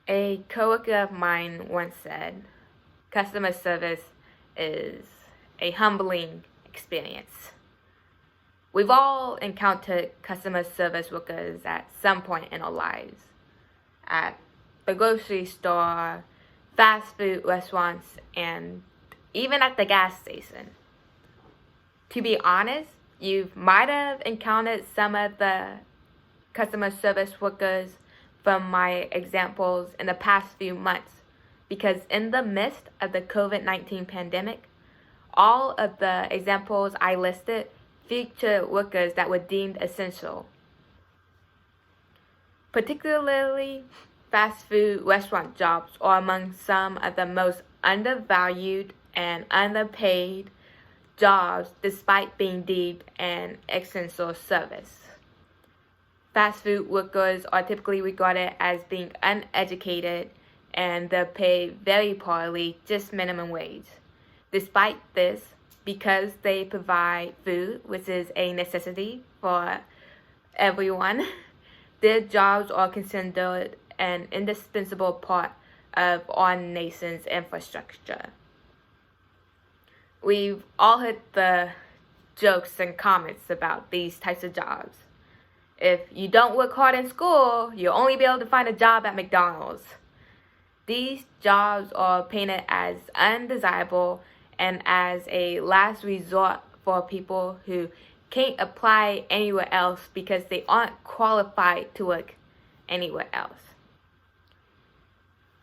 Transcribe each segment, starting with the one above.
A coworker of mine once said, customer service is a humbling experience. We've all encountered customer service workers at some point in our lives. At the grocery store, fast food restaurants, and even at the gas station. To be honest, you might have encountered some of the customer service workers from my examples in the past few months, because in the midst of the COVID-19 pandemic, all of the examples I listed feature workers that were deemed essential. Particularly, fast food restaurant jobs are among some of the most undervalued and underpaid jobs despite being deemed an essential service. Fast food workers are typically regarded as being uneducated and they're paid very poorly, just minimum wage. Despite this, because they provide food, which is a necessity for everyone, their jobs are considered an indispensable part of our nation's infrastructure. We've all heard the jokes and comments about these types of jobs. If you don't work hard in school, you'll only be able to find a job at McDonald's. These jobs are painted as undesirable and as a last resort for people who can't apply anywhere else because they aren't qualified to work anywhere else.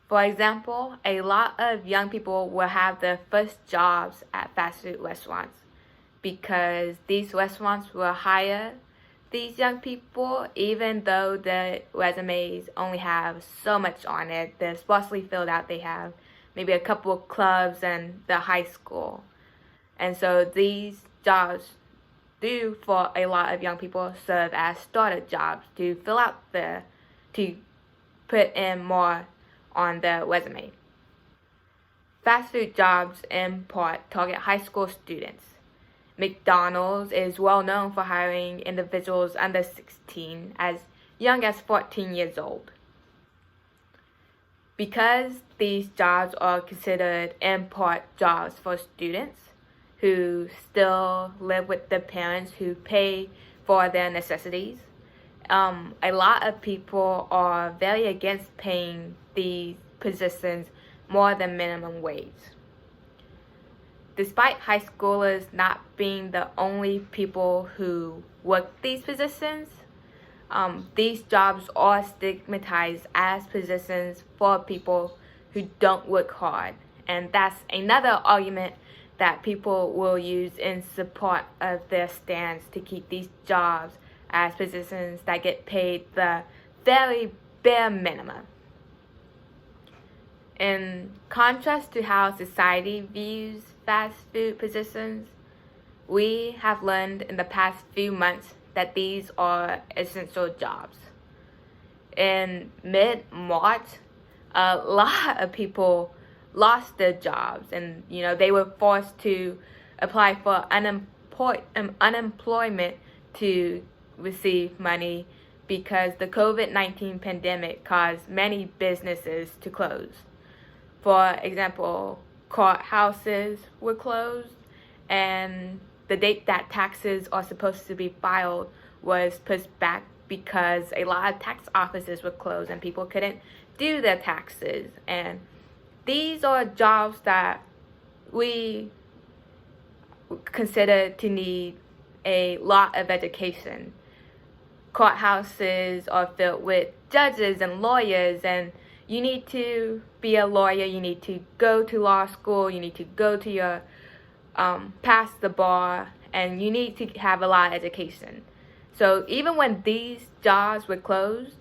For example, a lot of young people will have their first jobs at fast food restaurants because these restaurants will hire these young people even though their resumes only have so much on it. They're sparsely filled out. They have maybe a couple of clubs and the high school. And so these jobs do, for a lot of young people, serve as starter jobs to fill out to put in more on their resume. Fast food jobs in part target high school students. McDonald's is well known for hiring individuals under 16 as young as 14 years old. Because these jobs are considered in part jobs for students who still live with their parents who pay for their necessities, a lot of people are very against paying these positions more than minimum wage. Despite high schoolers not being the only people who work these positions, these jobs are stigmatized as positions for people who don't work hard. And that's another argument that people will use in support of their stance to keep these jobs as positions that get paid the very bare minimum. In contrast to how society views fast food positions, we have learned in the past few months that these are essential jobs. In mid-March, a lot of people lost their jobs and they were forced to apply for unemployment to receive money because the COVID-19 pandemic caused many businesses to close. For example, courthouses were closed and the date that taxes are supposed to be filed was pushed back because a lot of tax offices were closed and people couldn't do their taxes. And these are jobs that we consider to need a lot of education. Courthouses are filled with judges and lawyers, and you need to be a lawyer, you need to go to law school, you need to go to your pass the bar, and you need to have a lot of education. So even when these jobs were closed,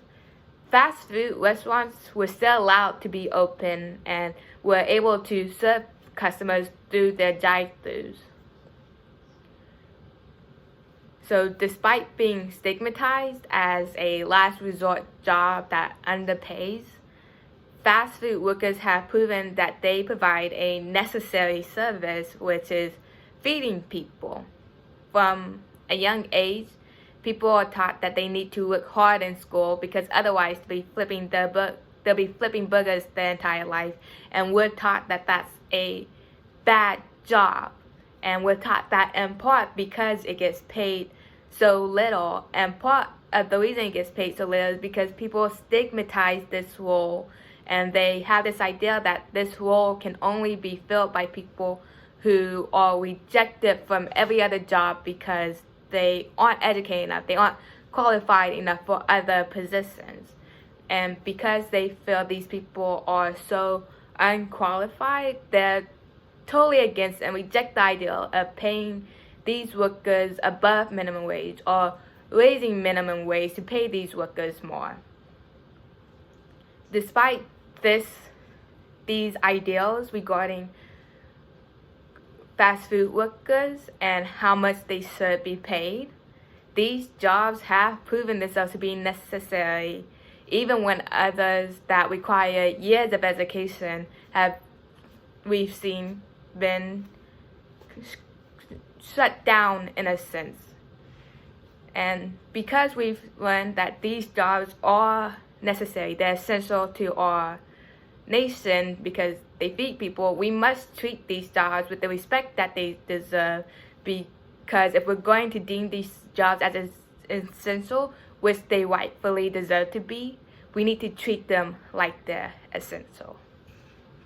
fast food restaurants were still allowed to be open and were able to serve customers through their drive-thrus. So despite being stigmatized as a last resort job that underpays, fast food workers have proven that they provide a necessary service, which is feeding people. From a young age, people are taught that they need to work hard in school because otherwise they'll be flipping their they'll be flipping burgers their entire life, and we're taught that that's a bad job. And we're taught that in part because it gets paid so little, and part of the reason it gets paid so little is because people stigmatize this role, and they have this idea that this role can only be filled by people who are rejected from every other job because they aren't educated enough, they aren't qualified enough for other positions. And because they feel these people are so unqualified, they're totally against and reject the idea of paying these workers above minimum wage or raising minimum wage to pay these workers more. Despite these ideals regarding fast food workers and how much they should be paid, these jobs have proven themselves to be necessary, even when others that require years of education we've seen been shut down in a sense. And because we've learned that these jobs are necessary, they're essential to our nation because they feed people, we must treat these jobs with the respect that they deserve, because if we're going to deem these jobs as essential, which they rightfully deserve to be, we need to treat them like they're essential.